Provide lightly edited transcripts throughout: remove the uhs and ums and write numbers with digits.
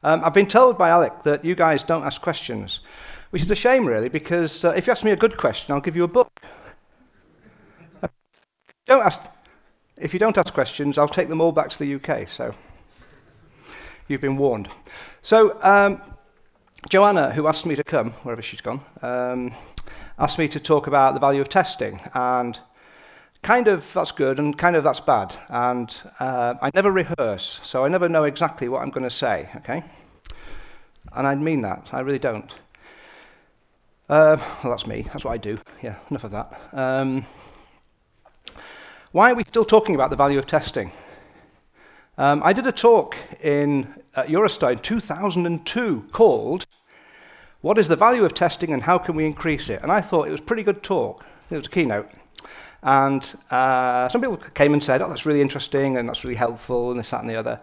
I've been told by Alec that you guys don't ask questions, which is a shame, really, because if you ask me a good question, I'll give you a book. If you don't ask questions, I'll take them all back to the UK, so you've been warned. So Joanna, who asked me to come, wherever she's gone, asked me to talk about the value of testing, and kind of that's good and kind of that's bad, and I never rehearse, so I never know exactly what I'm going to say, okay? And I mean that, I really don't. Well, that's me, that's what I do, yeah, enough of that. Why are we still talking about the value of testing? I did a talk at Eurostar in 2002 called "What is the value of testing and how can we increase it?" And I thought it was a pretty good talk. It was a keynote. And some people came and said, "Oh, that's really interesting and that's really helpful and this, that and the other."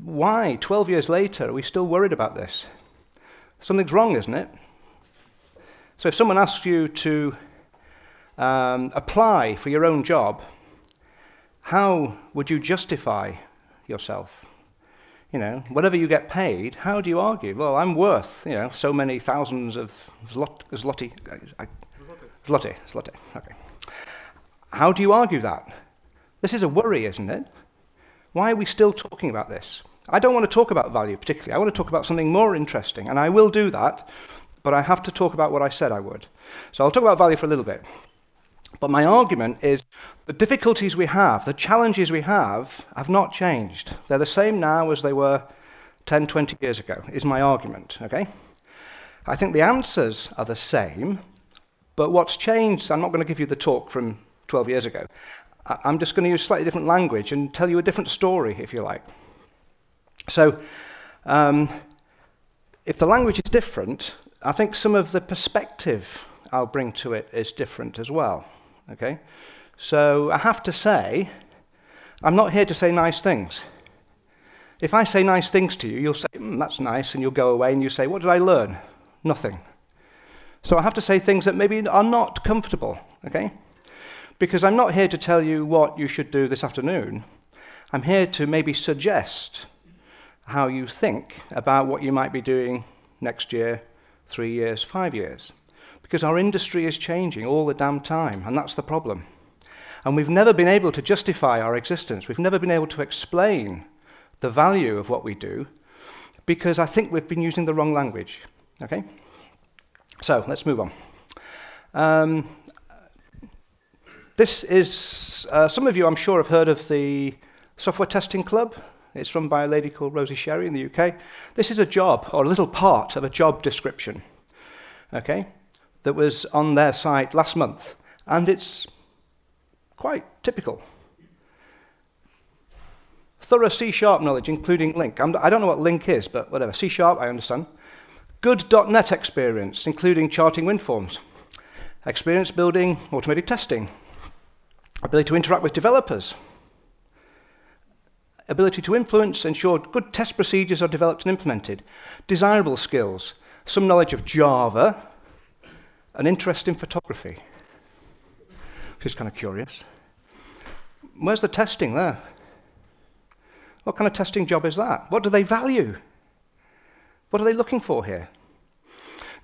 Why, 12 years later, are we still worried about this? Something's wrong, isn't it? So if someone asks you to apply for your own job, how would you justify yourself? You know, whatever you get paid, how do you argue? Well, I'm worth, you know, so many thousands of zloty. Zloty, okay. How do you argue that? This is a worry, isn't it? Why are we still talking about this? I don't want to talk about value particularly. I want to talk about something more interesting, and I will do that, but I have to talk about what I said I would. So I'll talk about value for a little bit. But my argument is the difficulties we have, the challenges we have not changed. They're the same now as they were 10, 20 years ago, is my argument, okay? I think the answers are the same, but what's changed, I'm not going to give you the talk from 12 years ago. I'm just going to use slightly different language and tell you a different story, if you like. So, if the language is different, I think some of the perspective I'll bring to it is different as well. Okay, so I have to say, I'm not here to say nice things. If I say nice things to you, you'll say, that's nice, and you'll go away and you say, what did I learn? Nothing. So I have to say things that maybe are not comfortable, okay? Because I'm not here to tell you what you should do this afternoon. I'm here to maybe suggest how you think about what you might be doing next year, 3 years, 5 years. Because our industry is changing all the damn time, and that's the problem. And we've never been able to justify our existence. We've never been able to explain the value of what we do, because I think we've been using the wrong language. Okay? So, let's move on. This is, some of you I'm sure have heard of the Software Testing Club. It's run by a lady called Rosie Sherry in the UK. This is a job, or a little part of a job description. Okay? That was on their site last month, and it's quite typical. Thorough C# knowledge, including Link. I don't know what Link is, but whatever. C#, I understand. Good .NET experience, including charting WinForms. Experience building automated testing. Ability to interact with developers. Ability to influence, ensure good test procedures are developed and implemented. Desirable skills. Some knowledge of Java. An interest in photography, which is kind of curious. Where's the testing there? What kind of testing job is that? What do they value? What are they looking for here?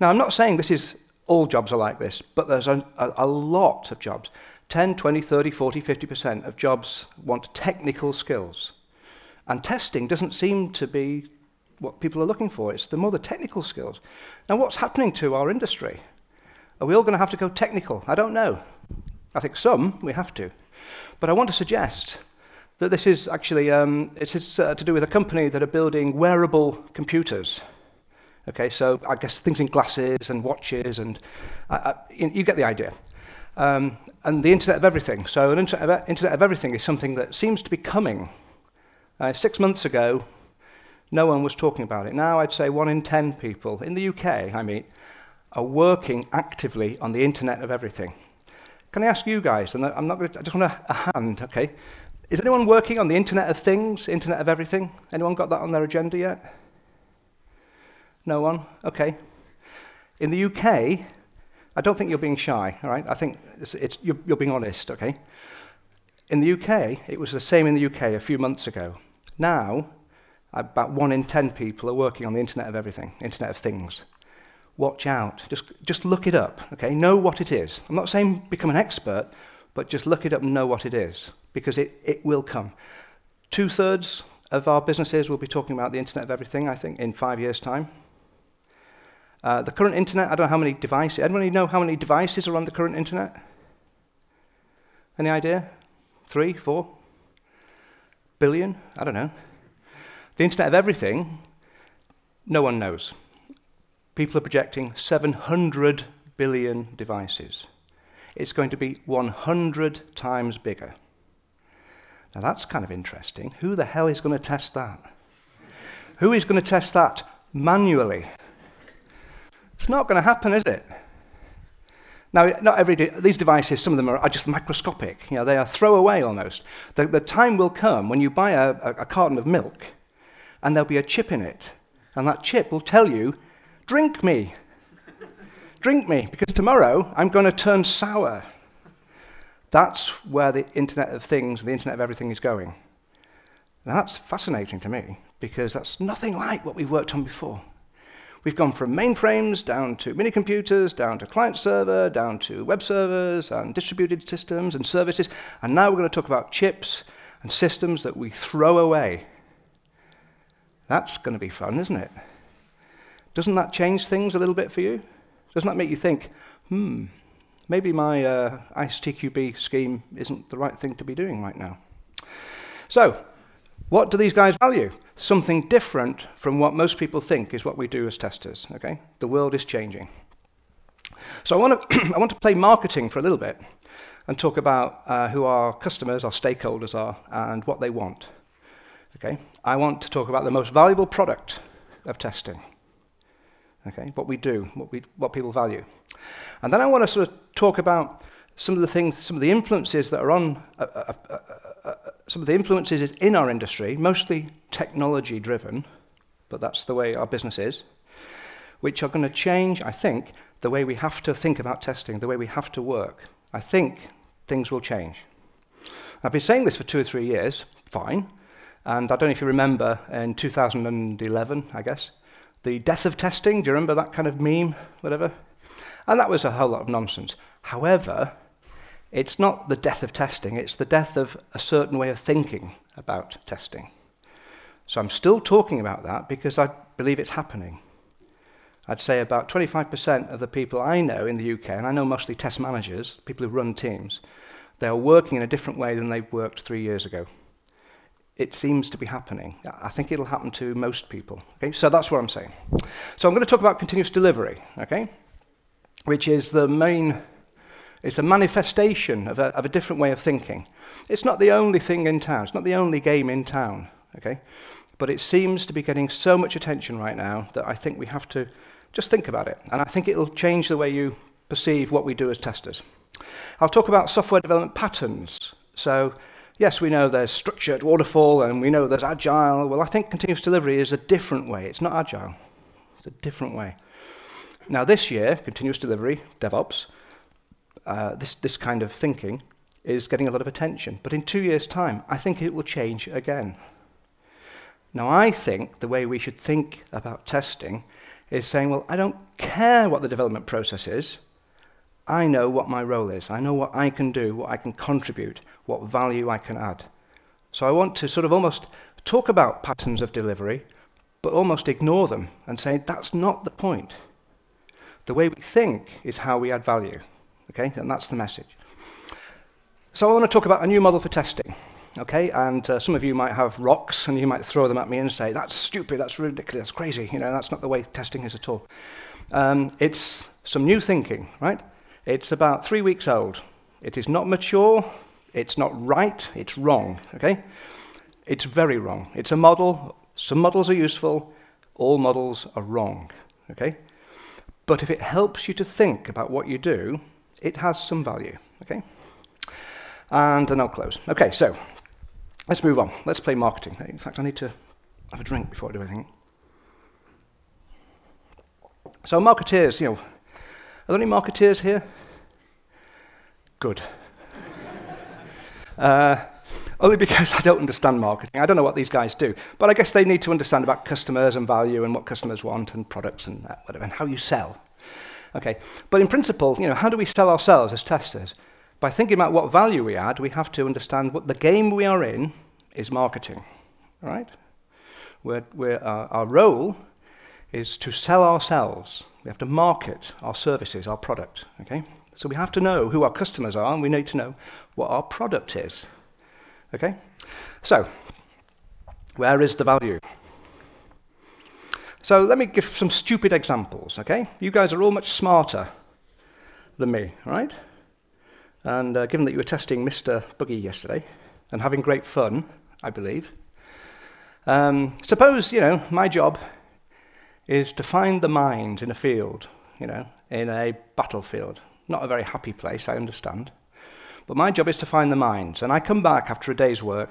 Now, I'm not saying this is all jobs are like this, but there's a lot of jobs. 10, 20, 30, 40, 50% of jobs want technical skills. And testing doesn't seem to be what people are looking for. It's the more the technical skills. Now, what's happening to our industry? Are we all going to have to go technical? I don't know. I think some, we have to. But I want to suggest that this is actually, it's to do with a company that are building wearable computers. Okay, so I guess things in glasses and watches, and you get the idea. And the Internet of Everything. So an Internet of Everything is something that seems to be coming. 6 months ago, no one was talking about it. Now I'd say 1 in 10 people in the UK I meet are working actively on the Internet of Everything. Can I ask you guys, and I just want a hand, okay? Is anyone working on the Internet of Things, Internet of Everything? Anyone got that on their agenda yet? No one? Okay. In the UK, I don't think you're being shy, all right? I think you're being honest, okay? In the UK, it was the same in the UK a few months ago. Now, About 1 in 10 people are working on the Internet of Everything, Internet of Things. Watch out. Just look it up, okay? Know what it is. I'm not saying become an expert, but just look it up and know what it is, because it will come. 2/3 of our businesses will be talking about the Internet of Everything, I think, in 5 years' time. The current Internet, I don't know how many devices. Anybody know how many devices are on the current Internet? Any idea? 3, 4 billion? I don't know. The Internet of Everything, no one knows. People are projecting 700 billion devices. It's going to be 100 times bigger. Now that's kind of interesting. Who the hell is going to test that? Who is going to test that manually? It's not going to happen, is it? Now, not these devices, some of them are just microscopic. You know, they are throwaway almost. The time will come when you buy a carton of milk and there'll be a chip in it. And that chip will tell you, drink me. Drink me, because tomorrow I'm going to turn sour. That's where the Internet of Things, the Internet of Everything is going. Now, that's fascinating to me, because that's nothing like what we've worked on before. We've gone from mainframes down to mini-computers, down to client-server, down to web servers and distributed systems and services, and now we're going to talk about chips and systems that we throw away. That's going to be fun, isn't it? Doesn't that change things a little bit for you? Doesn't that make you think, maybe my ICTQB scheme isn't the right thing to be doing right now? So, what do these guys value? Something different from what most people think is what we do as testers, okay? The world is changing. So I want to play marketing for a little bit and talk about who our customers, our stakeholders are, and what they want, okay? I want to talk about the most valuable product of testing, okay? What we do, what people value. And then I want to sort of talk about some of the things, some of the influences that are on, some of the influences in our industry, mostly technology-driven, but that's the way our business is, which are going to change, I think, the way we have to think about testing, the way we have to work. I think things will change. I've been saying this for 2 or 3 years, fine, and I don't know if you remember in 2011, I guess, the death of testing. Do you remember that kind of meme, whatever? And that was a whole lot of nonsense. However, it's not the death of testing, it's the death of a certain way of thinking about testing. So I'm still talking about that because I believe it's happening. I'd say about 25% of the people I know in the UK, and I know mostly test managers, people who run teams, they are working in a different way than they worked 3 years ago. It seems to be happening. I think it'll happen to most people. Okay? So that's what I'm saying. So I'm going to talk about continuous delivery, okay? Which is the main, it's a manifestation of a different way of thinking. It's not the only thing in town, it's not the only game in town, okay? But it seems to be getting so much attention right now that I think we have to just think about it. And I think it'll change the way you perceive what we do as testers. I'll talk about software development patterns. So, yes, we know there's structured waterfall and we know there's agile. Well, I think continuous delivery is a different way. It's not agile. It's a different way. Now, this year, continuous delivery, DevOps, this kind of thinking is getting a lot of attention. But in 2 years' time, I think it will change again. Now, I think the way we should think about testing is saying, well, I don't care what the development process is. I know what my role is. I know what I can do, what I can contribute, what value I can add. So I want to sort of almost talk about patterns of delivery, but almost ignore them and say that's not the point. The way we think is how we add value, okay? And that's the message. So I want to talk about a new model for testing, okay? And some of you might have rocks, and you might throw them at me and say, that's stupid, that's ridiculous, that's crazy. You know, that's not the way testing is at all. It's some new thinking, right? It's about 3 weeks old. It is not mature, it's not right, it's wrong, okay? It's very wrong. It's a model. Some models are useful, all models are wrong, okay? But if it helps you to think about what you do, it has some value, okay? And then I'll close. Okay, so let's move on. Let's play marketing. In fact, I need to have a drink before I do anything. So marketeers, you know, are there any marketeers here? Good. Only because I don't understand marketing. I don't know what these guys do. But I guess they need to understand about customers and value and what customers want and products and whatever, and how you sell. Okay, but in principle, how do we sell ourselves as testers? By thinking about what value we add, we have to understand what the game we are in is marketing, right? Our role is to sell ourselves. We have to market our services, our product, okay? So we have to know who our customers are, and we need to know what our product is, okay? So, where is the value? So let me give some stupid examples, okay? You guys are all much smarter than me, right? And given that you were testing Mr. Buggy yesterday and having great fun, I believe, suppose, my job is to find the mines in a field, in a battlefield. Not a very happy place, I understand. But my job is to find the mines. And I come back after a day's work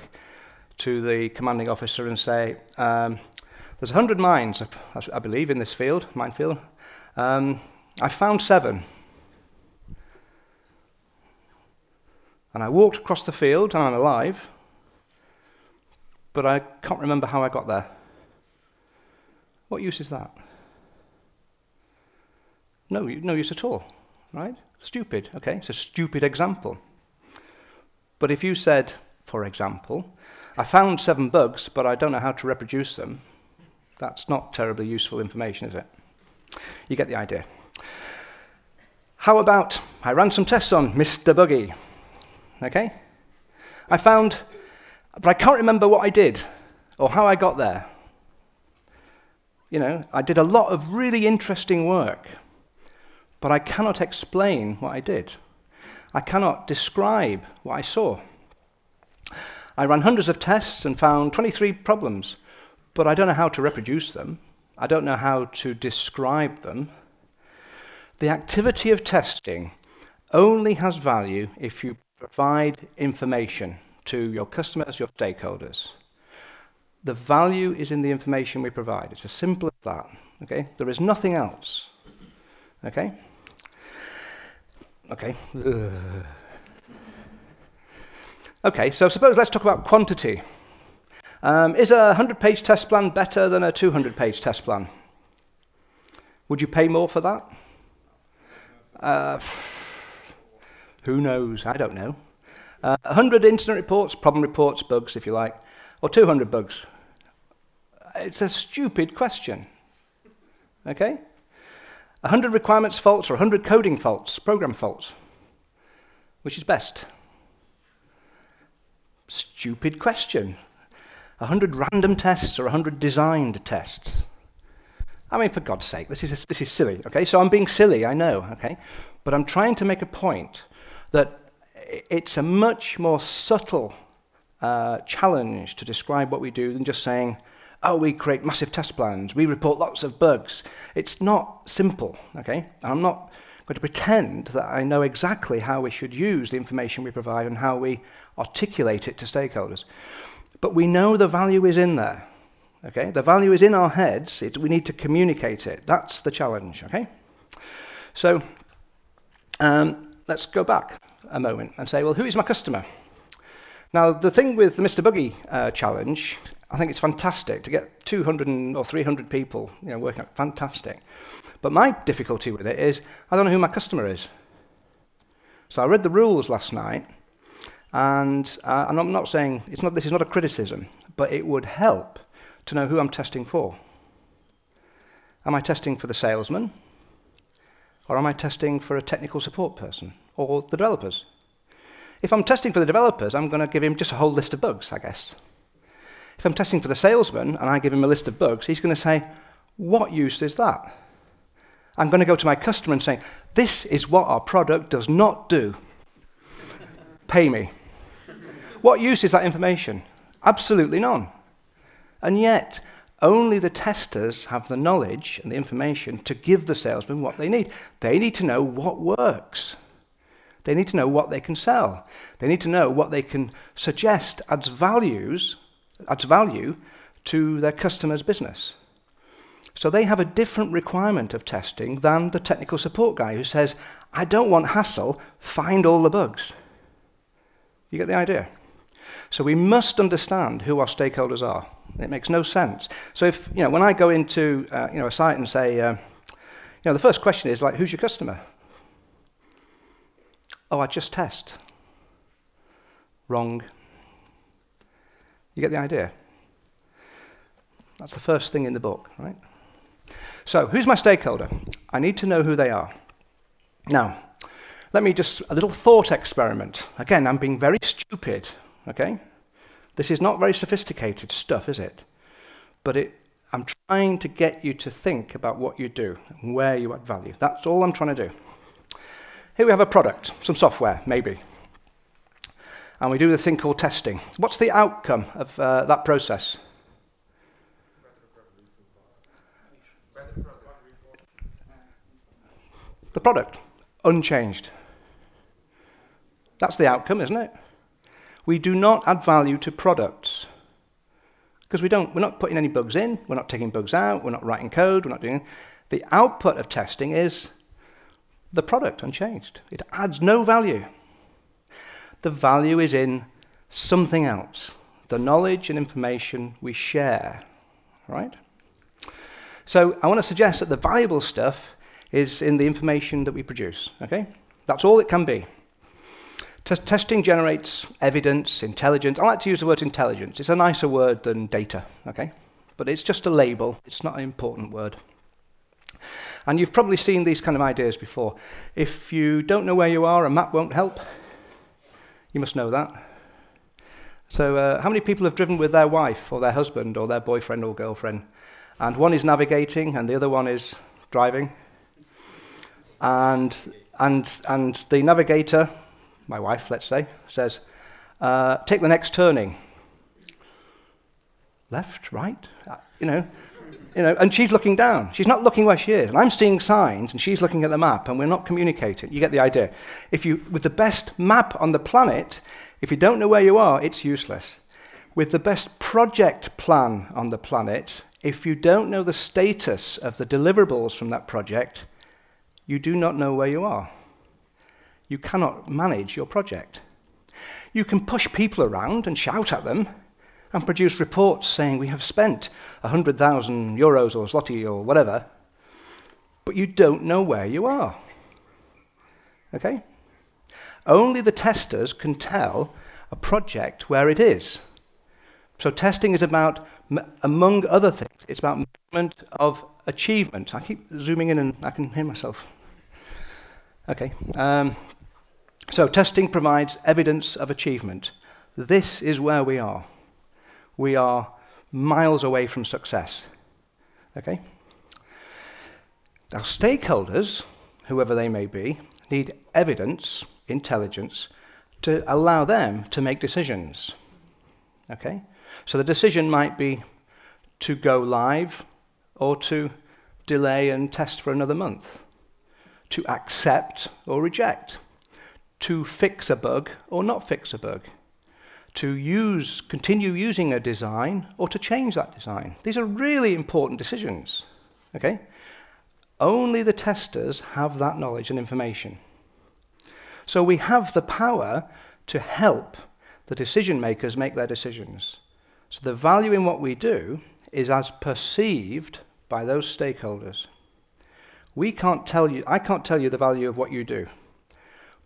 to the commanding officer and say, there's 100 mines, I believe, in this field, minefield. I found 7. And I walked across the field, and I'm alive, but I can't remember how I got there. What use is that? No use at all, right? Stupid, okay? It's a stupid example. But if you said, for example, I found 7 bugs, but I don't know how to reproduce them, that's not terribly useful information, is it? You get the idea. How about, I ran some tests on Mr. Buggy, okay? I found, but I can't remember what I did or how I got there. I did a lot of really interesting work, but I cannot explain what I did. I cannot describe what I saw. I ran hundreds of tests and found 23 problems, but I don't know how to reproduce them. I don't know how to describe them. The activity of testing only has value if you provide information to your customers, your stakeholders. The value is in the information we provide. It's as simple as that, okay? There is nothing else, okay? Okay. Okay, so suppose let's talk about quantity. Is a 100-page test plan better than a 200-page test plan? Would you pay more for that? Who knows? I don't know. 100 incident reports, problem reports, bugs, if you like, or 200 bugs? It's a stupid question, okay? 100 requirements faults or 100 coding faults, program faults. Which is best? Stupid question. 100 random tests or 100 designed tests. I mean, for God's sake, this is silly, okay? So I'm being silly, I know, okay? But I'm trying to make a point that it's a much more subtle challenge to describe what we do than just saying, oh, we create massive test plans, we report lots of bugs. It's not simple, okay? And I'm not going to pretend that I know exactly how we should use the information we provide and how we articulate it to stakeholders. But we know the value is in there, okay? The value is in our heads. We need to communicate it. That's the challenge, okay? So let's go back a moment and say, well, who is my customer? Now, the thing with the Mr. Buggy challenge, I think it's fantastic to get 200 or 300 people working out. Fantastic. But my difficulty with it is I don't know who my customer is. So I read the rules last night, and I'm not saying, this is not a criticism, but it would help to know who I'm testing for. Am I testing for the salesman? Or am I testing for a technical support person? Or the developers? If I'm testing for the developers, I'm going to give him just a whole list of bugs, I guess. If I'm testing for the salesman and I give him a list of bugs, he's going to say, what use is that? I'm going to go to my customer and say, this is what our product does not do. Pay me. What use is that information? Absolutely none. And yet, only the testers have the knowledge and the information to give the salesman what they need. They need to know what works. They need to know what they can sell. They need to know what they can suggest adds value to their customer's business. So they have a different requirement of testing than the technical support guy who says, I don't want hassle, find all the bugs. You get the idea? So we must understand who our stakeholders are. It makes no sense. So if, when I go into, a site and say, the first question is like, who's your customer? Oh, I just test. Wrong. You get the idea? That's the first thing in the book, right? So, who's my stakeholder? I need to know who they are. Now, let me just, a little thought experiment. Again, I'm being very stupid, okay? This is not very sophisticated stuff, is it? But I'm trying to get you to think about what you do and where you add value. That's all I'm trying to do. Here we have a product, some software, maybe. And we do this thing called testing. What's the outcome of that process? The product, unchanged. That's the outcome, isn't it? We do not add value to products because we're not putting any bugs in, we're not taking bugs out, we're not writing code, we're not doing. The output of testing is the product unchanged. It adds no value. The value is in something else, the knowledge and information we share, right? So I want to suggest that the valuable stuff is in the information that we produce, okay? That's all it can be. Testing generates evidence, intelligence. I like to use the word intelligence. It's a nicer word than data, okay? But it's just a label. It's not an important word. And you've probably seen these kind of ideas before. If you don't know where you are, a map won't help. You must know that. So how many people have driven with their wife or their husband or their boyfriend or girlfriend? And one is navigating and the other one is driving. And the navigator, my wife, let's say, says, take the next turning. Left, right, and she's looking down. She's not looking where she is. And I'm seeing signs, and she's looking at the map, and we're not communicating. You get the idea. With the best map on the planet, if you don't know where you are, it's useless. With the best project plan on the planet, if you don't know the status of the deliverables from that project, you do not know where you are. You cannot manage your project. You can push people around and shout at them and produce reports saying we have spent 100,000 euros or zloty or whatever, but you don't know where you are. Okay? Only the testers can tell a project where it is. So testing is about, among other things, it's about measurement of achievement. I keep zooming in and I can hear myself. Okay. So testing provides evidence of achievement. This is where we are. We are miles away from success. Okay? Now, stakeholders, whoever they may be, need evidence, intelligence, to allow them to make decisions. Okay? So the decision might be to go live or to delay and test for another month, to accept or reject, to fix a bug or not fix a bug, to continue using a design or to change that design. These are really important decisions, okay? Only the testers have that knowledge and information. So we have the power to help the decision makers make their decisions. So the value in what we do is as perceived by those stakeholders. I can't tell you the value of what you do,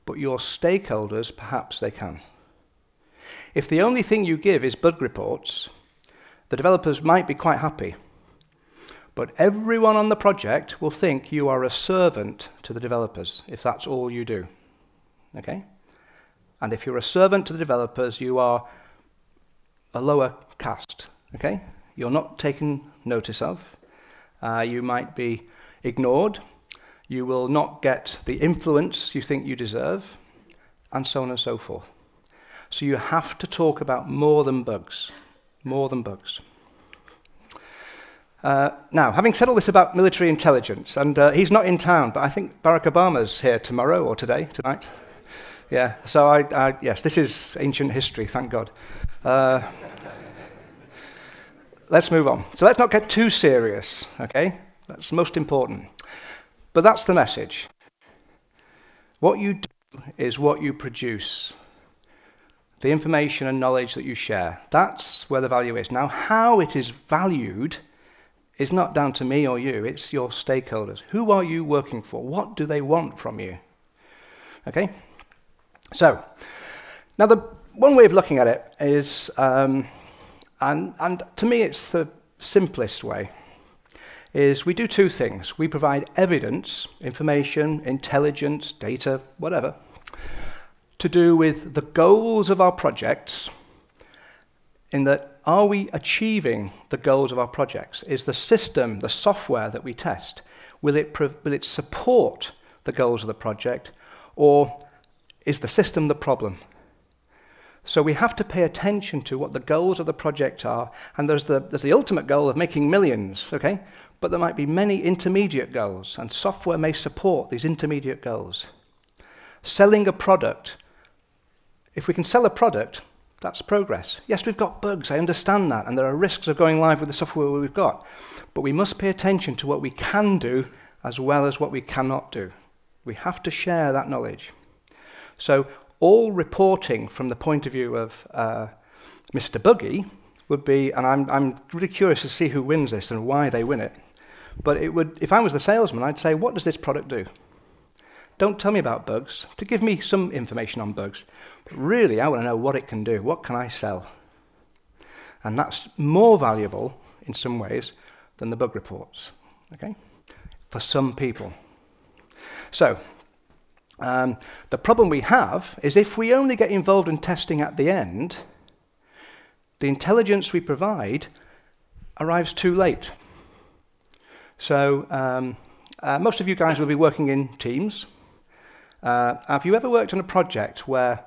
but your stakeholders, perhaps they can. If the only thing you give is bug reports, the developers might be quite happy, but everyone on the project will think you are a servant to the developers if that's all you do. Okay? And if you're a servant to the developers, you are a lower caste. Okay? You're not taken notice of. You might be ignored. You will not get the influence you think you deserve, and so on and so forth. So you have to talk about more than bugs. More than bugs. Now, having said all this about military intelligence, and he's not in town, but I think Barack Obama's here tomorrow or tonight. Yeah, so yes, this is ancient history, thank God. Let's move on. So let's not get too serious, okay? That's most important. But that's the message. What you do is what you produce. the information and knowledge that you share. That's where the value is. Now, how it is valued is not down to me or you, it's your stakeholders. Who are you working for? What do they want from you? Okay? So, now the one way of looking at it is, and to me it's the simplest way, is we do two things. We provide evidence, information, intelligence, data, whatever, to do with the goals of our projects, in that, are we achieving the goals of our projects? Is the system, the software that we test, will it support the goals of the project, or is the system the problem? So we have to pay attention to what the goals of the project are, and there's the ultimate goal of making millions, okay? But there might be many intermediate goals, and software may support these intermediate goals. Selling a product, if we can sell a product, that's progress. Yes, we've got bugs, I understand that, and there are risks of going live with the software we've got, but we must pay attention to what we can do as well as what we cannot do. We have to share that knowledge. So all reporting from the point of view of Mr. Buggy would be, and I'm really curious to see who wins this and why they win it, but it would, if I was the salesman, I'd say, what does this product do? Don't tell me about bugs, to give me some information on bugs, but really I want to know what it can do, what can I sell? And that's more valuable in some ways than the bug reports, okay? For some people. So, the problem we have is if we only get involved in testing at the end, the intelligence we provide arrives too late. So most of you guys will be working in teams. Have you ever worked on a project where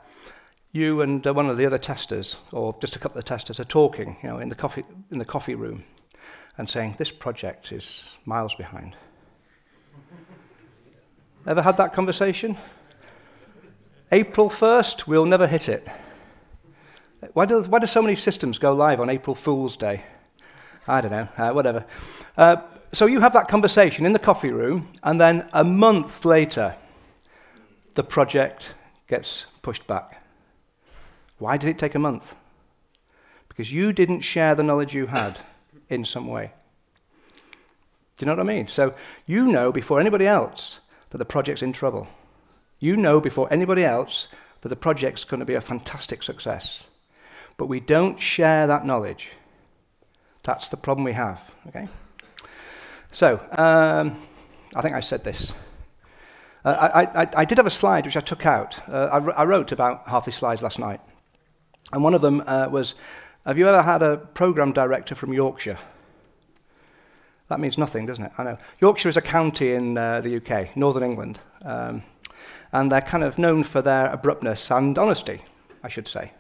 you and one of the other testers, or just a couple of testers, are talking, you know, in the coffee room and saying, this project is miles behind? Ever had that conversation? April 1st, we'll never hit it. Why do so many systems go live on April Fool's Day? I don't know, whatever. So you have that conversation in the coffee room, and then a month later, the project gets pushed back. Why did it take a month? Because you didn't share the knowledge you had in some way. Do you know what I mean? So you know before anybody else that the project's in trouble. You know before anybody else that the project's going to be a fantastic success. But we don't share that knowledge. That's the problem we have, okay? So, I think I said this. I did have a slide which I took out. I wrote about half the slides last night. And one of them was, have you ever had a program director from Yorkshire? That means nothing, doesn't it? I know. Yorkshire is a county in the UK, Northern England. And they're kind of known for their abruptness and honesty, I should say.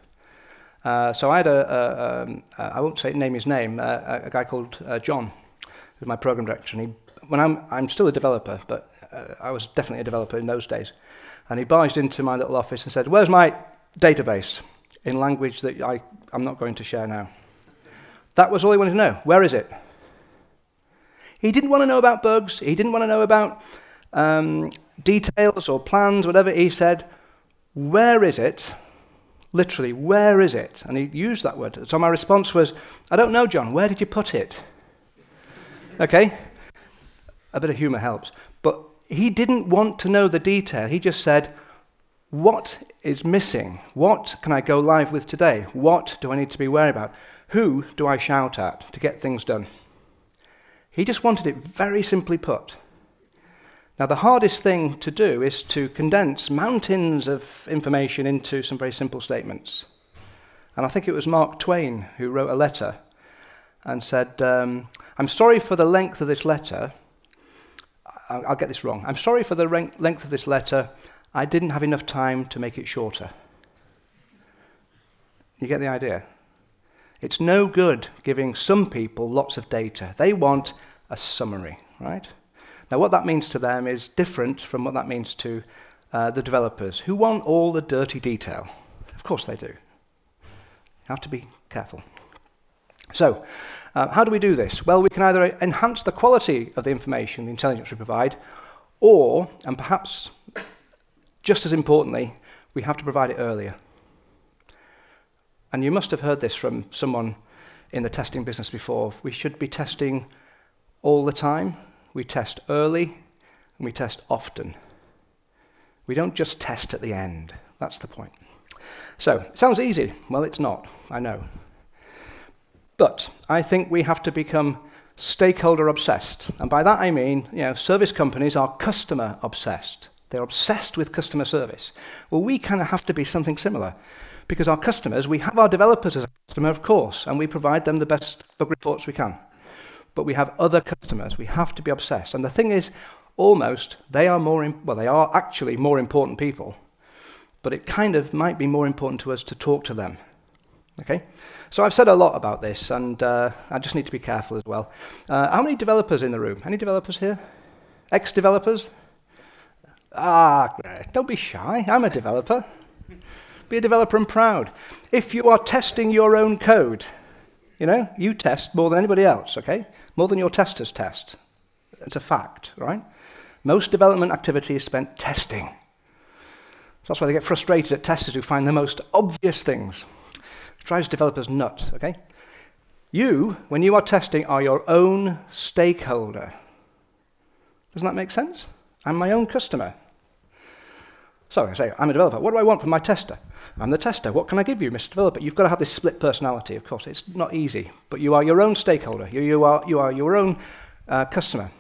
So I had I won't name his name, a guy called John, who's my program director. And I'm still a developer, but I was definitely a developer in those days. And he barged into my little office and said, where's my database? In language that I'm not going to share now. That was all he wanted to know. Where is it? He didn't want to know about bugs. He didn't want to know about details or plans, whatever. He said, where is it? Literally, where is it? And he used that word. So my response was, I don't know, John. Where did you put it? Okay? A bit of humor helps. But he didn't want to know the detail. He just said, what is missing? What can I go live with today? What do I need to be wary about? Who do I shout at to get things done? He just wanted it very simply put. Now, the hardest thing to do is to condense mountains of information into some very simple statements. And I think it was Mark Twain who wrote a letter and said, I'm sorry for the length of this letter. I'll get this wrong. I'm sorry for the length of this letter. I didn't have enough time to make it shorter. You get the idea? It's no good giving some people lots of data. They want a summary, right? Now, what that means to them is different from what that means to the developers, who want all the dirty detail. Of course they do. You have to be careful. So, how do we do this? Well, we can either enhance the quality of the information, the intelligence we provide, or, and perhaps just as importantly, we have to provide it earlier. and you must have heard this from someone in the testing business before, we should be testing all the time. We test early, and we test often. We don't just test at the end. That's the point. So, it sounds easy. Well, it's not, I know. But I think we have to become stakeholder obsessed. And by that I mean, service companies are customer obsessed. They're obsessed with customer service. Well, we kind of have to be something similar. Because our customers, we have our developers as a customer, of course, and we provide them the best bug reports we can. But we have other customers. We have to be obsessed. And the thing is, they are actually more important people, but it kind of might be more important to us to talk to them. Okay? So I've said a lot about this, and I just need to be careful as well. How many developers in the room? Any developers here? Ex-developers? Don't be shy. I'm a developer. Be a developer and proud. If you are testing your own code, you test more than anybody else, okay? More than your testers test. It's a fact, right? Most development activity is spent testing. So that's why they get frustrated at testers who find the most obvious things. It drives developers nuts, okay? You, when you are testing, are your own stakeholder. Doesn't that make sense? I'm my own customer. So I say, I'm a developer. What do I want from my tester? I'm the tester. What can I give you, Mr. Developer? You've got to have this split personality, of course. It's not easy, but you are your own stakeholder. You are your own customer.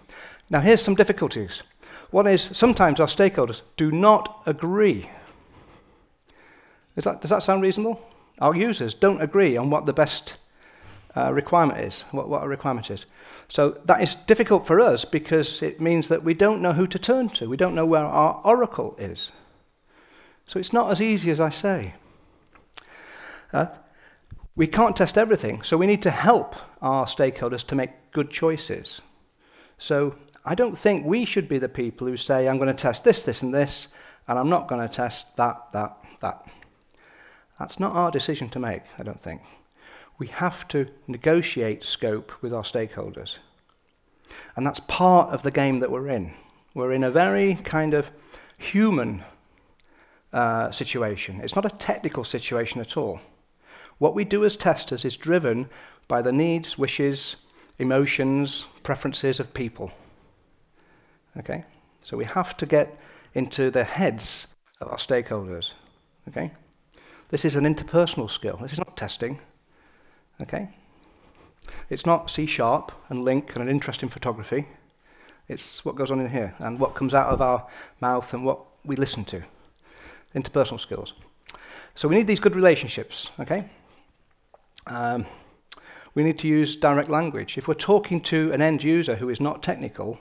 Now, here's some difficulties. One is, sometimes our stakeholders do not agree. Does that sound reasonable? Our users don't agree on what the best requirement is, what a requirement is. So that is difficult for us because it means that we don't know who to turn to. We don't know where our oracle is. So it's not as easy as I say. We can't test everything, so we need to help our stakeholders to make good choices. So I don't think we should be the people who say, I'm going to test this, this, and this, and I'm not going to test that, that, that. That's not our decision to make, I don't think. We have to negotiate scope with our stakeholders. And that's part of the game that we're in. We're in a very kind of human situation. It's not a technical situation at all. What we do as testers is driven by the needs, wishes, emotions, preferences of people. Okay? So we have to get into the heads of our stakeholders. Okay? This is an interpersonal skill. This is not testing. Okay? It's not C# and link and an interest in photography. It's what goes on in here and what comes out of our mouth and what we listen to. Interpersonal skills. So we need these good relationships, okay? We need to use direct language. If we're talking to an end user who is not technical,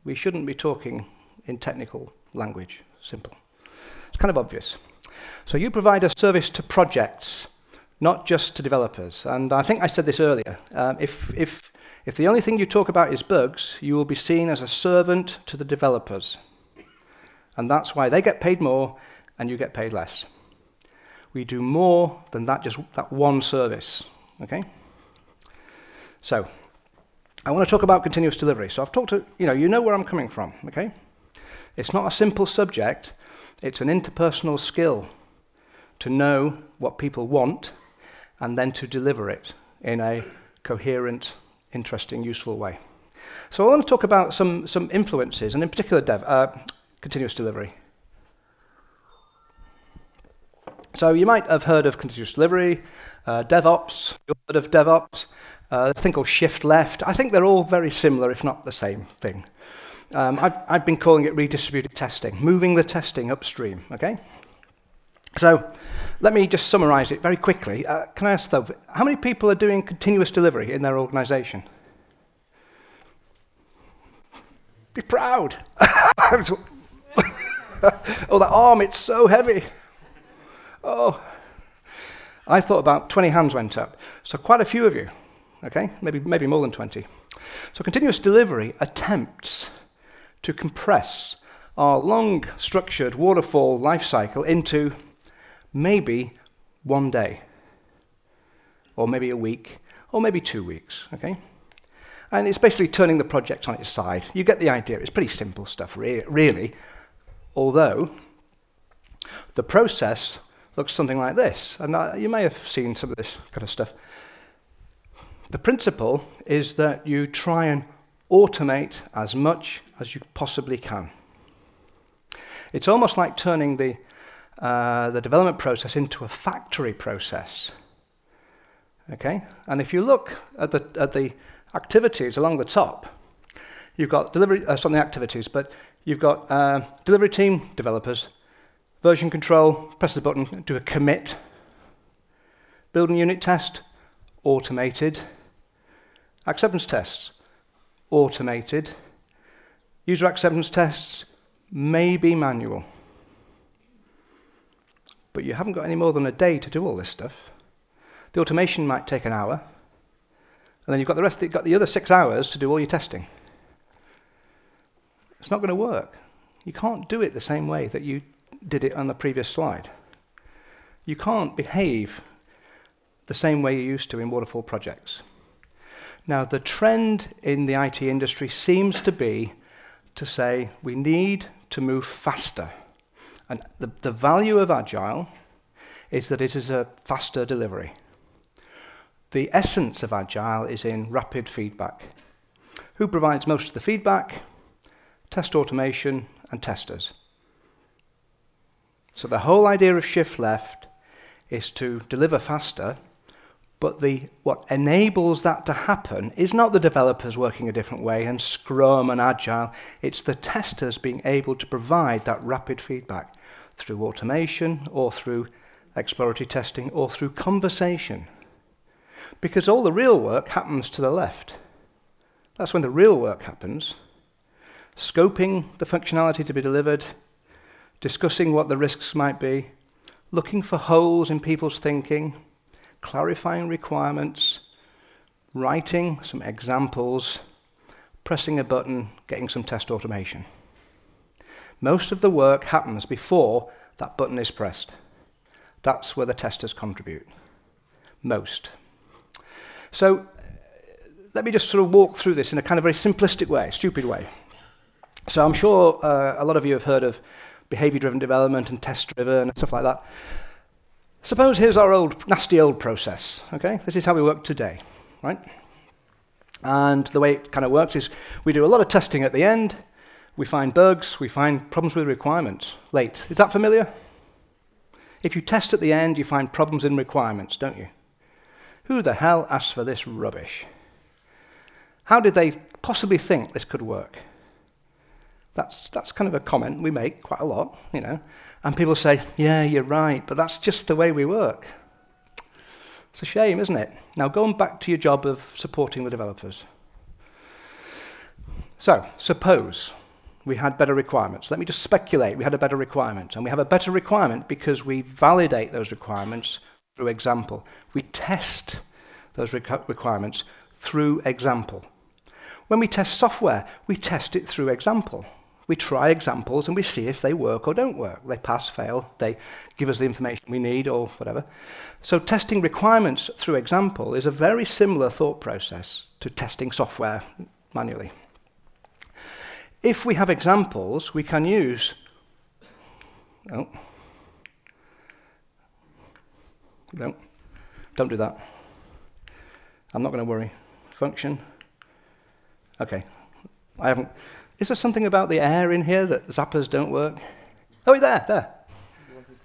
we shouldn't be talking in technical language. Simple. It's kind of obvious. So you provide a service to projects, not just to developers. And I think I said this earlier. If the only thing you talk about is bugs, you will be seen as a servant to the developers. And that's why they get paid more and you get paid less. We do more than that, just that one service, okay? So, I want to talk about continuous delivery. So I've talked to, you know where I'm coming from, okay? It's not a simple subject, it's an interpersonal skill to know what people want and then to deliver it in a coherent, interesting, useful way. So I want to talk about some influences, and in particular continuous delivery. So you might have heard of continuous delivery, DevOps, you've heard of DevOps, a thing called shift left. I think they're all very similar, if not the same thing. I've been calling it redistributed testing, moving the testing upstream, okay? So let me just summarize it very quickly. Can I ask though, how many people are doing continuous delivery in their organization? Be proud. Oh, that arm, it's so heavy. Oh, I thought about 20 hands went up. So quite a few of you, okay? Maybe more than 20. So continuous delivery attempts to compress our long, structured waterfall life cycle into maybe one day, or maybe a week, or maybe 2 weeks, okay? And it's basically turning the project on its side. You get the idea. It's pretty simple stuff, really, although the process looks something like this. And you may have seen some of this kind of stuff. The principle is that you try and automate as much as you possibly can. It's almost like turning the development process into a factory process. Okay? And if you look at the activities along the top, you've got delivery, some of the activities, but you've got delivery team, developers, version control, press the button, do a commit, building unit test, automated, acceptance tests, automated, user acceptance tests, maybe manual. But you haven't got any more than a day to do all this stuff. The automation might take an hour, and then you've got the other 6 hours to do all your testing. It's not going to work. You can't do it the same way that you did it on the previous slide. You can't behave the same way you used to in waterfall projects. Now, the trend in the IT industry seems to be to say we need to move faster. And the value of Agile is that it is a faster delivery. The essence of Agile is in rapid feedback. Who provides most of the feedback? Test automation and testers. So the whole idea of shift left is to deliver faster, but what enables that to happen is not the developers working a different way and Scrum and Agile, it's the testers being able to provide that rapid feedback through automation or through exploratory testing or through conversation. Because all the real work happens to the left. That's when the real work happens. Scoping the functionality to be delivered, discussing what the risks might be, looking for holes in people's thinking, clarifying requirements, writing some examples, pressing a button, getting some test automation. Most of the work happens before that button is pressed. That's where the testers contribute. Most. So let me just sort of walk through this in a kind of very simplistic way, stupid way. So I'm sure a lot of you have heard of behavior-driven development and test-driven and stuff like that. Suppose here's our nasty old process, okay? This is how we work today, right? And the way it kind of works is we do a lot of testing at the end, we find bugs, we find problems with requirements late. Is that familiar? If you test at the end, you find problems in requirements, don't you? Who the hell asked for this rubbish? How did they possibly think this could work? That's kind of a comment we make quite a lot, you know. And people say, yeah, you're right, but that's just the way we work. It's a shame, isn't it? Now, going back to your job of supporting the developers. So, suppose we had better requirements. Let me just speculate we had a better requirement. And we have a better requirement because we validate those requirements through example. We test those requirements through example. When we test software, we test it through example. We try examples and we see if they work or don't work. They pass, fail, they give us the information we need or whatever. So testing requirements through example is a very similar thought process to testing software manually. If we have examples, we can use... Oh. No, don't do that. I'm not going to worry. Function. Okay. I haven't... Is there something about the air in here that zappers don't work? Oh, there.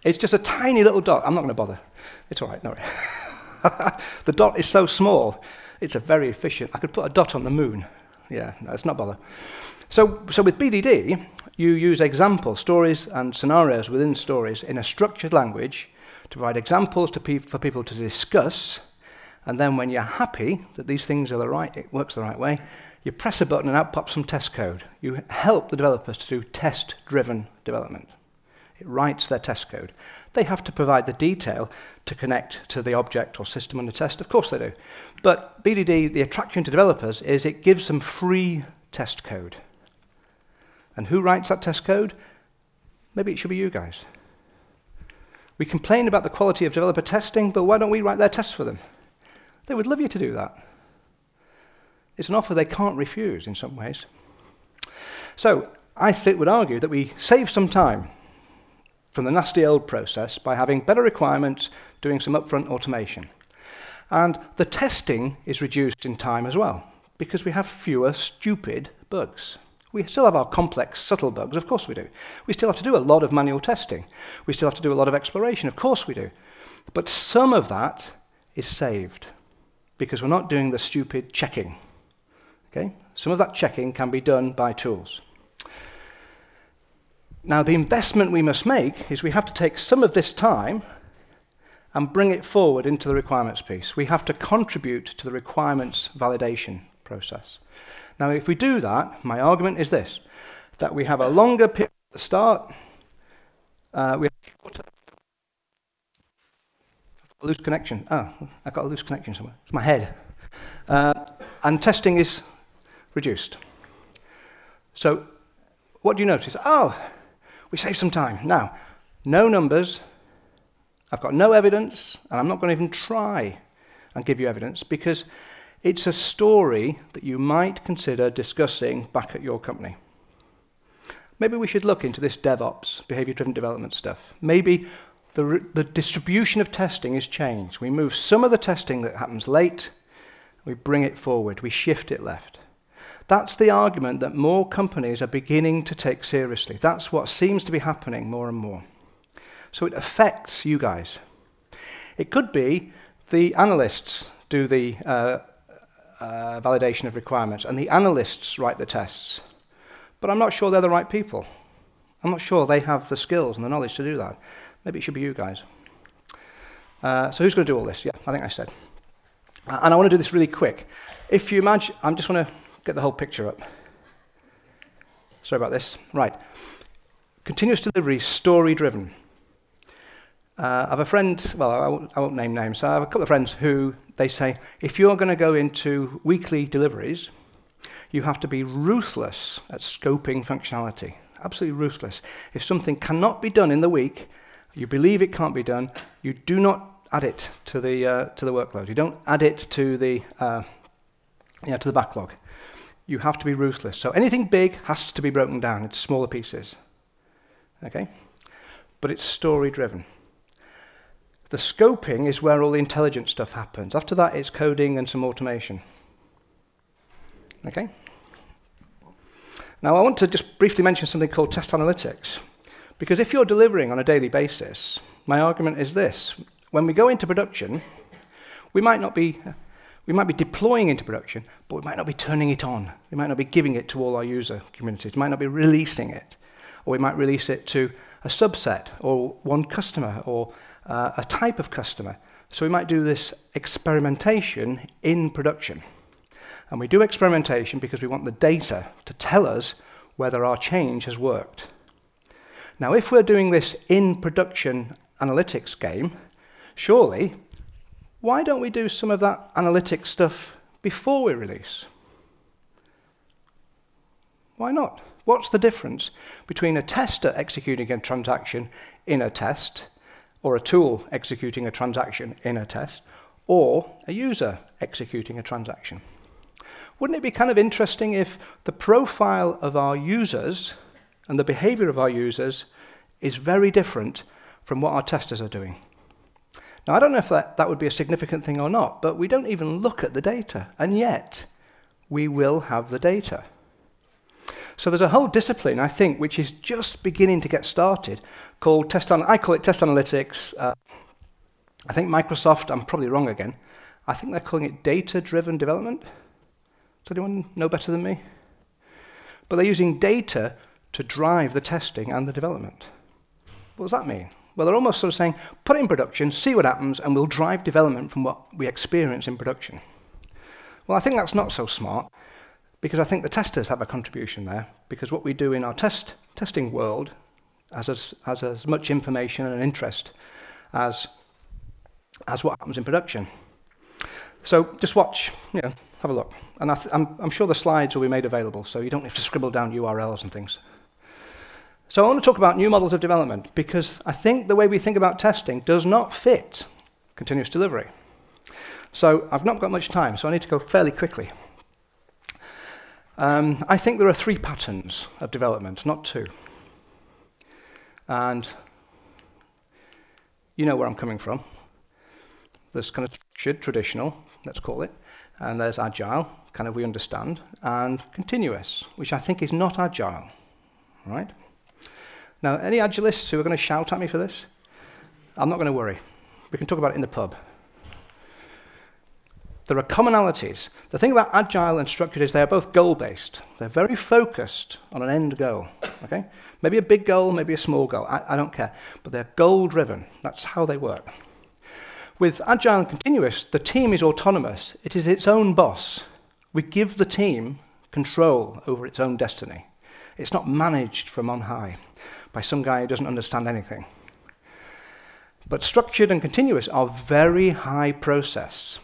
It's just a tiny little dot. I'm not going to bother. It's all right, no. The dot is so small, it's a very efficient... I could put a dot on the moon. Yeah, no, let's not bother. So with BDD, you use examples, stories and scenarios within stories in a structured language to provide examples for people to discuss, and then when you're happy that these things are it works the right way, you press a button and out pops some test code. You help the developers to do test-driven development. It writes their test code. They have to provide the detail to connect to the object or system under test. Of course they do. But BDD, the attraction to developers is it gives them free test code. And who writes that test code? Maybe it should be you guys. We complain about the quality of developer testing, but why don't we write their tests for them? They would love you to do that. It's an offer they can't refuse in some ways. So I would argue that we save some time from the nasty old process by having better requirements, doing some upfront automation. And the testing is reduced in time as well, because we have fewer stupid bugs. We still have our complex, subtle bugs, of course we do. We still have to do a lot of manual testing. We still have to do a lot of exploration, of course we do. But some of that is saved, because we're not doing the stupid checking. Okay? Some of that checking can be done by tools. Now, the investment we must make is we have to take some of this time and bring it forward into the requirements piece. We have to contribute to the requirements validation process. Now, if we do that, my argument is this, that we have a longer period at the start, we have a loose connection. Oh, I've got a loose connection somewhere. It's my head. And testing is reduced. So what do you notice? Oh, we save some time. Now, no numbers. I've got no evidence, and I'm not going to even try and give you evidence, because it's a story that you might consider discussing back at your company. Maybe we should look into this DevOps, behavior-driven development stuff. Maybe the distribution of testing is changed. We move some of the testing that happens late, we bring it forward, we shift it left. That's the argument that more companies are beginning to take seriously. That's what seems to be happening more and more. So it affects you guys. It could be the analysts do the validation of requirements, and the analysts write the tests. But I'm not sure they're the right people. I'm not sure they have the skills and the knowledge to do that. Maybe it should be you guys. So who's going to do all this? Yeah, I think I said. And I want to do this really quick. If you imagine, I just want to get the whole picture up. Sorry about this. Right. Continuous delivery, story-driven. I have a friend, well, I won't name names, so I have a couple of friends who they say, if you're going to go into weekly deliveries, you have to be ruthless at scoping functionality. Absolutely ruthless. If something cannot be done in the week, you believe it can't be done, you do not add it to the workload. You don't add it to the backlog. You have to be ruthless. So anything big has to be broken down into smaller pieces. Okay? But it's story-driven. The scoping is where all the intelligent stuff happens. After that, it's coding and some automation. Okay? Now, I want to just briefly mention something called test analytics. Because if you're delivering on a daily basis, my argument is this. When we go into production, we might be deploying into production, but we might not be turning it on. We might not be giving it to all our user communities. We might not be releasing it. Or we might release it to a subset, or one customer, or a type of customer. So we might do this experimentation in production. And we do experimentation because we want the data to tell us whether our change has worked. Now, if we're doing this in production analytics game, surely, why don't we do some of that analytics stuff before we release? Why not? What's the difference between a tester executing a transaction in a test, or a tool executing a transaction in a test, or a user executing a transaction? Wouldn't it be kind of interesting if the profile of our users and the behavior of our users is very different from what our testers are doing? Now, I don't know if that would be a significant thing or not, but we don't even look at the data, and yet we will have the data. So there's a whole discipline, I think, which is just beginning to get started, called I call it test analytics. I think Microsoft, I'm probably wrong again, I think they're calling it data-driven development. Does anyone know better than me? But they're using data to drive the testing and the development. What does that mean? Well, they're almost sort of saying, put it in production, see what happens, and we'll drive development from what we experience in production. Well, I think that's not so smart, because I think the testers have a contribution there, because what we do in our testing world has as much information and interest as what happens in production. So just watch, have a look. And I'm sure the slides will be made available, so you don't have to scribble down URLs and things. So I want to talk about new models of development, because I think the way we think about testing does not fit continuous delivery. So I've not got much time, so I need to go fairly quickly. I think there are 3 patterns of development, not 2. And you know where I'm coming from. There's kind of structured, traditional, let's call it, and there's agile, kind of we understand, and continuous, which I think is not agile, right? Now, any agilists who are going to shout at me for this? I'm not going to worry. We can talk about it in the pub. There are commonalities. The thing about agile and structured is they're both goal-based. They're very focused on an end goal, okay? Maybe a big goal, maybe a small goal, I don't care. But they're goal-driven. That's how they work. With agile and continuous, the team is autonomous. It is its own boss. We give the team control over its own destiny. It's not managed from on high by some guy who doesn't understand anything. But structured and continuous are very high process.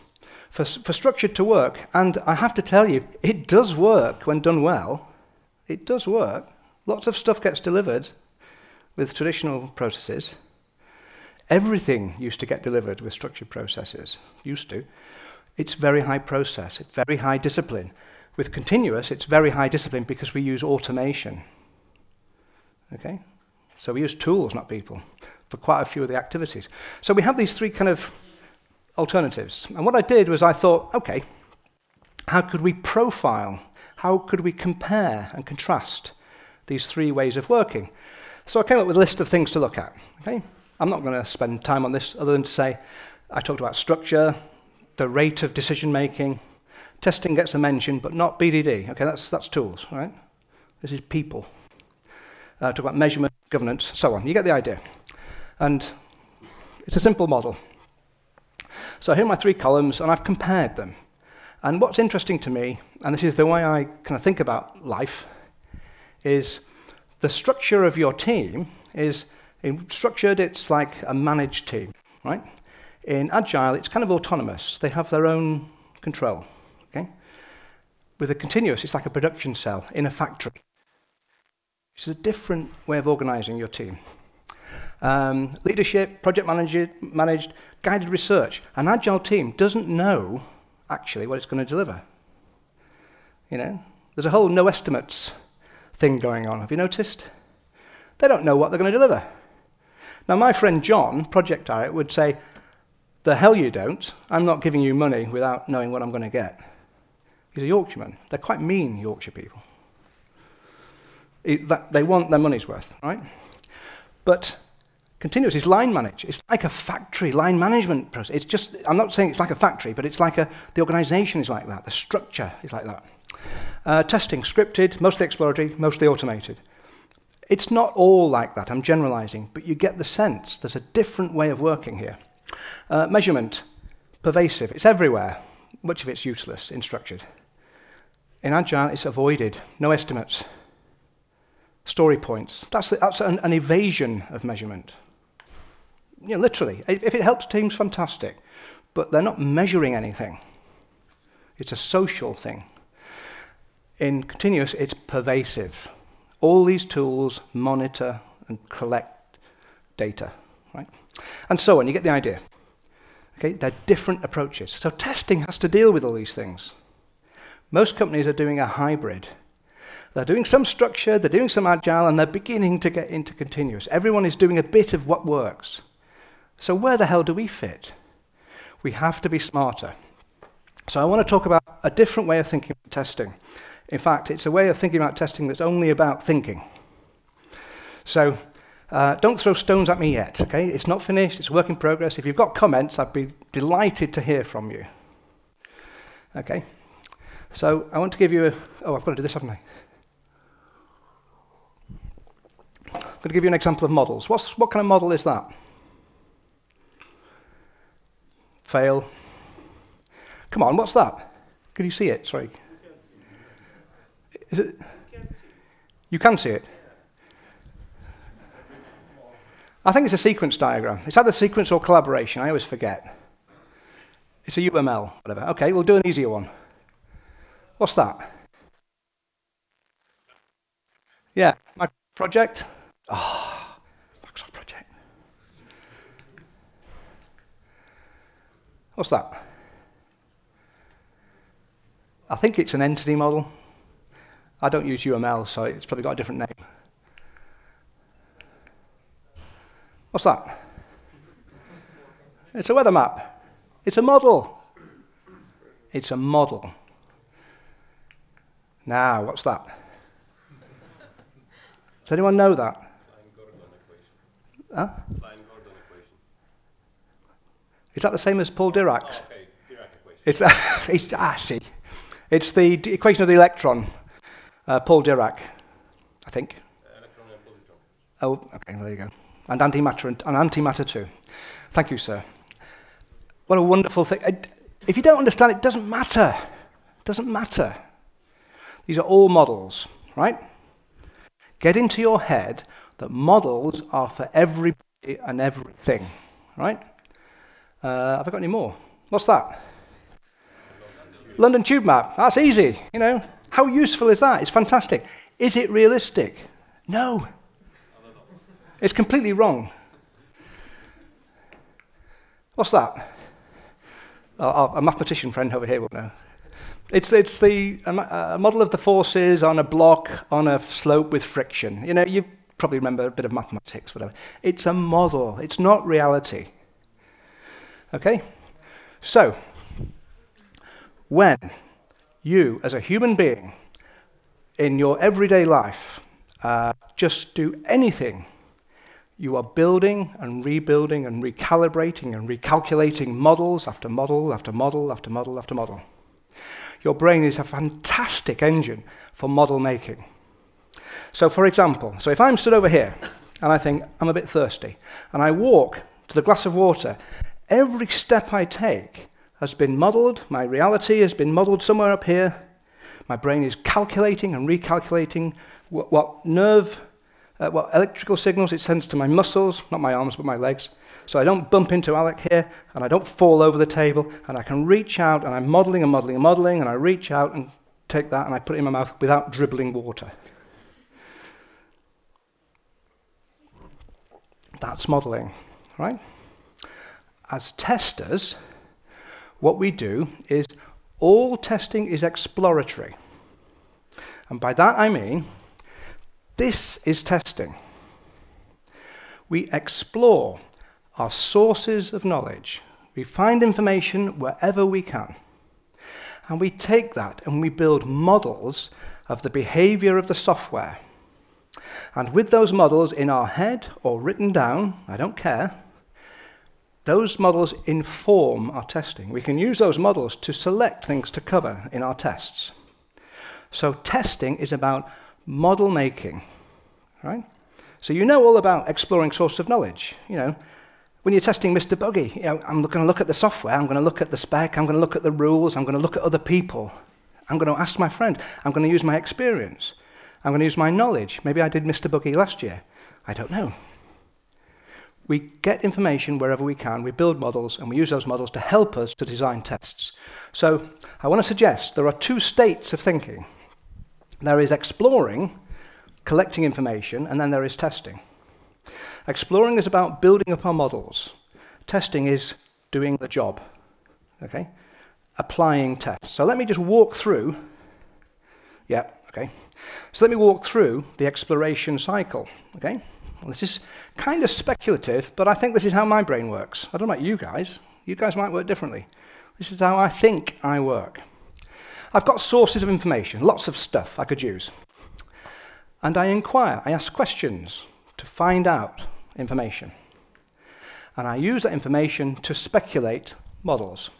For structured to work, and I have to tell you, it does work when done well. It does work. Lots of stuff gets delivered with traditional processes. Everything used to get delivered with structured processes, used to. It's very high process, it's very high discipline. With continuous, it's very high discipline because we use automation. Okay? So we use tools, not people, for quite a few of the activities. So we have these three kind of alternatives. And what I did was I thought, okay, how could we profile, how could we compare and contrast these three ways of working? So I came up with a list of things to look at. Okay? I'm not going to spend time on this other than to say I talked about structure, the rate of decision making, testing gets a mention, but not BDD. Okay, that's tools, right? This is people. Talk about measurement, governance, so on. You get the idea. And it's a simple model. So here are my three columns, and I've compared them. And what's interesting to me, and this is the way I kind of think about life, is the structure of your team is, in structured, it's like a managed team, right? In agile, it's kind of autonomous. They have their own control, okay? With a continuous, it's like a production cell in a factory. It's a different way of organizing your team. Leadership, project managed, guided research. An agile team doesn't know actually what it's going to deliver. You know, there's a whole no estimates thing going on. Have you noticed? They don't know what they're going to deliver. Now, my friend John, project director, would say, the hell you don't. I'm not giving you money without knowing what I'm going to get. He's a Yorkshireman. They're quite mean Yorkshire people. They want their money's worth, right? But continuous is line managed. It's like a factory line management process. It's just, I'm not saying it's like a factory, but it's like the organization is like that. The structure is like that. Testing, scripted, mostly exploratory, mostly automated. It's not all like that. I'm generalizing, but you get the sense. There's a different way of working here. Measurement, pervasive. It's everywhere. Much of it's useless in structured. In agile, it's avoided. No estimates. Story points. That's an evasion of measurement. You know, literally. If it helps teams, fantastic. But they're not measuring anything. It's a social thing. In continuous, it's pervasive. All these tools monitor and collect data, right? And so on. You get the idea. Okay, they're different approaches. So testing has to deal with all these things. Most companies are doing a hybrid. They're doing some structure, they're doing some agile, and they're beginning to get into continuous. Everyone is doing a bit of what works. So where the hell do we fit? We have to be smarter. So I want to talk about a different way of thinking about testing. In fact, it's a way of thinking about testing that's only about thinking. So don't throw stones at me yet, okay? It's not finished, it's a work in progress. If you've got comments, I'd be delighted to hear from you. Okay? So I want to give you oh, I've got to do this, haven't I? I'm going to give you an example of models. What kind of model is that? Fail. Come on, what's that? Can you see it? Sorry. Is it? You can see it? I think it's a sequence diagram. It's either sequence or collaboration. I always forget. It's a UML, whatever. Okay, we'll do an easier one. What's that? Yeah, my project. Oh, Microsoft project. What's that? I think it's an entity model. I don't use UML, so it's probably got a different name. What's that? It's a weather map. It's a model. It's a model. Now, what's that? Does anyone know that? Huh? Is that the same as Paul Dirac's? Oh, okay. Dirac equation. It's that. See. It's the equation of the electron. Paul Dirac, I think. Electron and positron. Oh, okay, well, there you go. And antimatter too. Thank you, sir. What a wonderful thing. If you don't understand, it doesn't matter. It doesn't matter. These are all models, right? Get into your head that models are for everybody and everything, right? Have I got any more? What's that? London Tube Map. That's easy, you know. How useful is that? It's fantastic. Is it realistic? No. It's completely wrong. What's that? A mathematician friend over here will know. It's the model of the forces on a block on a slope with friction. You know, you probably remember a bit of mathematics, whatever. It's a model. It's not reality. Okay? So, when you, as a human being, in your everyday life, just do anything, you are building and rebuilding and recalibrating and recalculating models after model after model after model after model. Your brain is a fantastic engine for model making. So for example, if I'm stood over here and I think I'm a bit thirsty and I walk to the glass of water, every step I take has been modeled, my reality has been modeled somewhere up here. My brain is calculating and recalculating what electrical signals it sends to my muscles, not my arms but my legs, so I don't bump into Alec here and I don't fall over the table, and I can reach out and I'm modeling and modeling and modeling, and I reach out and take that and I put it in my mouth without dribbling water. That's modeling, right? As testers, what we do is all testing is exploratory. And by that I mean, this is testing. We explore our sources of knowledge. We find information wherever we can. And we take that and we build models of the behavior of the software. And with those models in our head or written down, I don't care, those models inform our testing. We can use those models to select things to cover in our tests. So testing is about model making, right? So you know all about exploring sources of knowledge. You know, when you're testing Mr. Buggy, you know, I'm going to look at the software, I'm going to look at the spec, I'm going to look at the rules, I'm going to look at other people, I'm going to ask my friend, I'm going to use my experience, I'm going to use my knowledge. Maybe I did Mr. Buggy last year. I don't know. We get information wherever we can, we build models, and we use those models to help us to design tests. So I want to suggest there are two states of thinking. There is exploring, collecting information, and then there is testing. Exploring is about building up our models. Testing is doing the job, okay? Applying tests. So let me just walk through, So let me walk through the exploration cycle, okay? Well, this is kind of speculative, but I think this is how my brain works. I don't know about you guys. You guys might work differently. This is how I think I work. I've got sources of information, lots of stuff I could use. And I inquire, I ask questions to find out information. And I use that information to speculate models.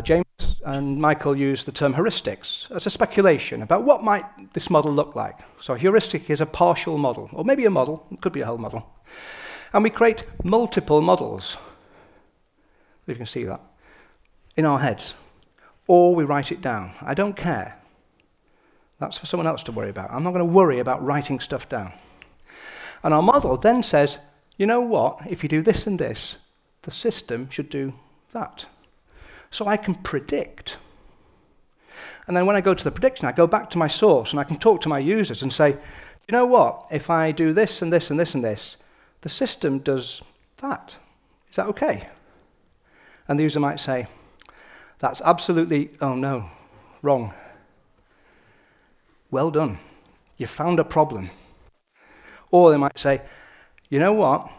James and Michael use the term heuristics as a speculation about what might this model look like. So a heuristic is a partial model, or maybe a model, it could be a whole model. And we create multiple models, if you can see that, in our heads. Or we write it down. I don't care. That's for someone else to worry about. I'm not going to worry about writing stuff down. And our model then says, you know what, if you do this and this, the system should do that. So I can predict. And then when I go to the prediction, I go back to my source and I can talk to my users and say, you know what, if I do this and this and this and this, the system does that. Is that okay? And the user might say, that's absolutely, oh no, wrong. Well done. You found a problem. Or they might say, you know what,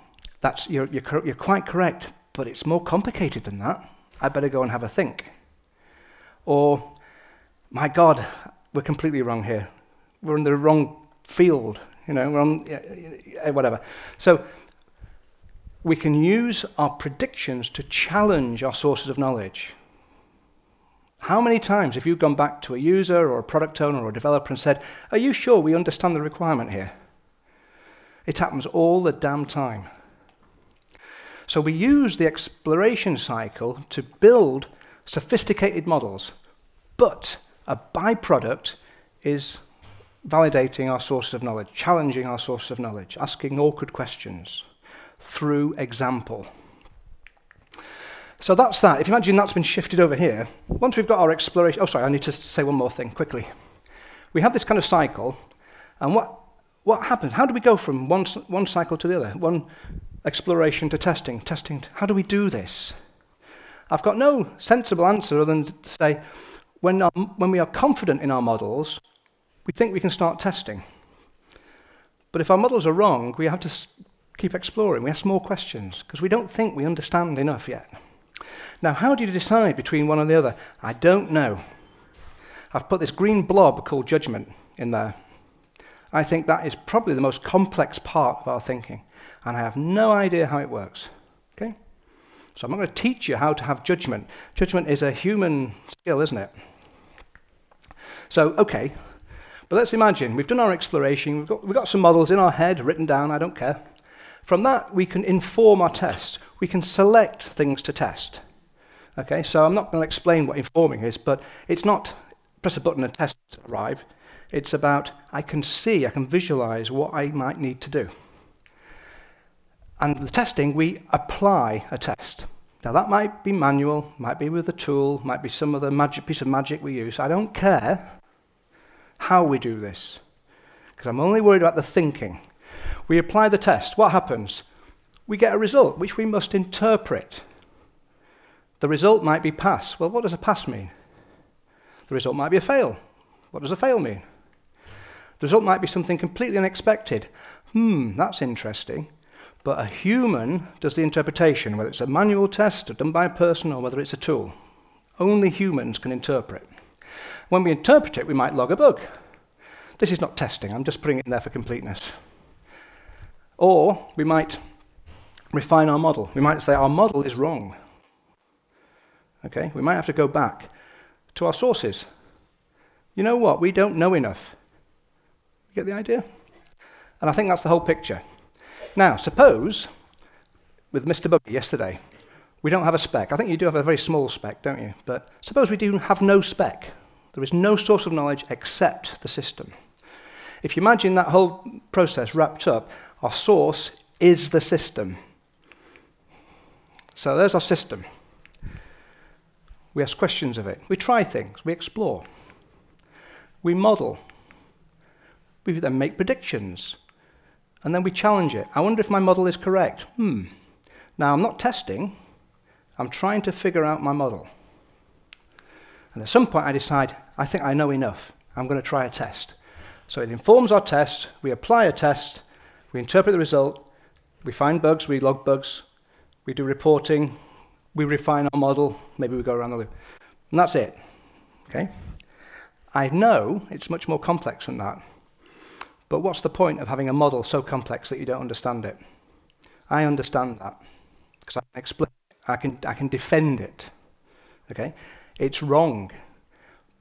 you're quite correct, but it's more complicated than that. I better go and have a think. Or, my God, we're completely wrong here. We're in the wrong field, we're on, whatever. So we can use our predictions to challenge our sources of knowledge. How many times have you gone back to a user or a product owner or a developer and said, are you sure we understand the requirement here? It happens all the damn time. So we use the exploration cycle to build sophisticated models, but a byproduct is validating our sources of knowledge, challenging our sources of knowledge, asking awkward questions through example. So that's that. If you imagine that's been shifted over here, once we've got our exploration... Oh, sorry, I need to say one more thing quickly. We have this kind of cycle, and what happens? How do we go from one cycle to the other? One exploration to testing. How do we do this? I've got no sensible answer other than to say, when we are confident in our models, we think we can start testing. But if our models are wrong, we have to keep exploring. We ask more questions, because we don't think we understand enough yet. Now, how do you decide between one and the other? I don't know. I've put this green blob called judgment in there. I think that is probably the most complex part of our thinking, and I have no idea how it works. Okay? So I'm not going to teach you how to have judgment. Judgment is a human skill, isn't it? So, okay, but let's imagine we've done our exploration, we've got some models in our head, written down, I don't care. From that, we can inform our test. We can select things to test. Okay, so I'm not going to explain what informing is, but it's not press a button and test arrive. It's about I can visualize what I might need to do. And the testing, we apply a test. Now that might be manual, might be with a tool, might be some other piece of magic we use. I don't care how we do this, because I'm only worried about the thinking. We apply the test. What happens? We get a result, which we must interpret. The result might be pass. Well, what does a pass mean? The result might be a fail. What does a fail mean? The result might be something completely unexpected. That's interesting. But a human does the interpretation, whether it's a manual test or done by a person or whether it's a tool. Only humans can interpret. When we interpret it, we might log a bug. This is not testing. I'm just putting it in there for completeness. Or we might refine our model. We might say our model is wrong. Okay? We might have to go back to our sources. You know what? We don't know enough. You get the idea? And I think that's the whole picture. Now, suppose, with Mr. Buggy yesterday, we don't have a spec. I think you do have a very small spec, don't you? But suppose we do have no spec. There is no source of knowledge except the system. If you imagine that whole process wrapped up, our source is the system. So there's our system. We ask questions of it. We try things. We explore. We model. We then make predictions. And then we challenge it. I wonder if my model is correct. Now, I'm not testing. I'm trying to figure out my model. And at some point, I decide, I think I know enough. I'm going to try a test. So it informs our test. We apply a test. We interpret the result. We find bugs. We log bugs. We do reporting. We refine our model. Maybe we go around the loop. And that's it. Okay? I know it's much more complex than that. But what's the point of having a model so complex that you don't understand it? I understand that. Because I can explain it. I can defend it. Okay? It's wrong.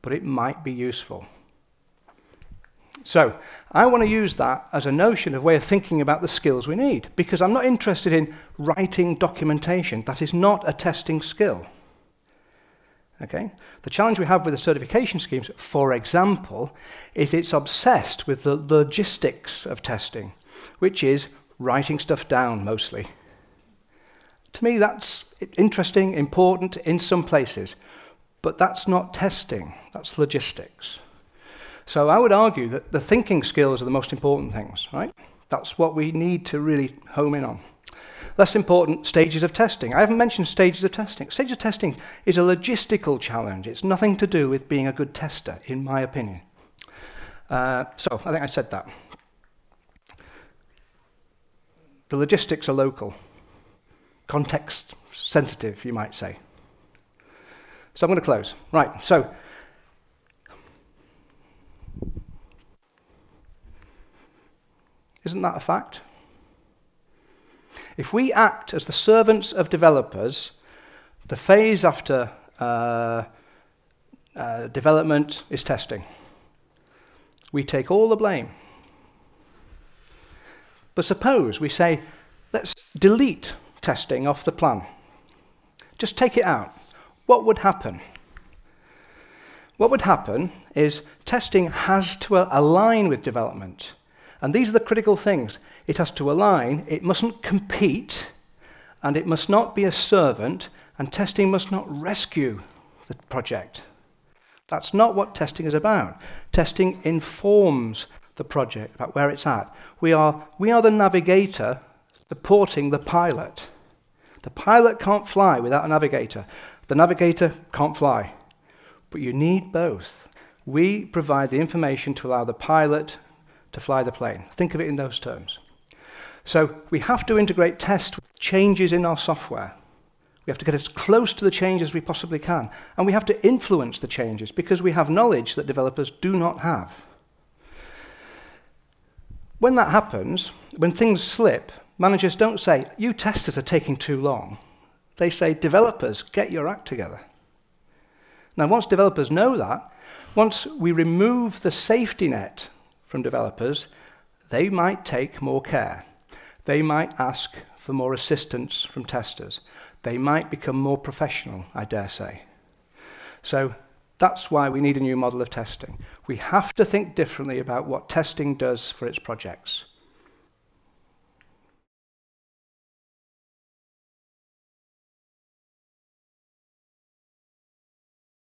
But it might be useful. So, I want to use that as a notion of way of thinking about the skills we need, because I'm not interested in writing documentation. That is not a testing skill. Okay? The challenge we have with the certification schemes, for example, is it's obsessed with the logistics of testing, which is writing stuff down mostly. To me, that's interesting, important in some places, but that's not testing, that's logistics. So I would argue that the thinking skills are the most important things, right? That's what we need to really home in on. Less important, stages of testing. I haven't mentioned stages of testing. Stages of testing is a logistical challenge. It's nothing to do with being a good tester, in my opinion. So I think I said that. The logistics are local. Context sensitive, you might say. So I'm going to close. Right, so isn't that a fact? If we act as the servants of developers, the phase after development is testing. We take all the blame. But suppose we say, let's delete testing off the plan. Just take it out. What would happen? What would happen is testing has to align with development. And these are the critical things. It has to align, it mustn't compete, and it must not be a servant, and testing must not rescue the project. That's not what testing is about. Testing informs the project about where it's at. We are the navigator supporting the pilot. The pilot can't fly without a navigator. The navigator can't fly. But you need both. We provide the information to allow the pilot to fly the plane. Think of it in those terms. So we have to integrate test with changes in our software. We have to get as close to the changes as we possibly can. And we have to influence the changes because we have knowledge that developers do not have. When that happens, when things slip, managers don't say, you testers are taking too long. They say, developers, get your act together. Now, once developers know that, once we remove the safety net from developers, they might take more care. They might ask for more assistance from testers. They might become more professional, I dare say. So that's why we need a new model of testing. We have to think differently about what testing does for its projects.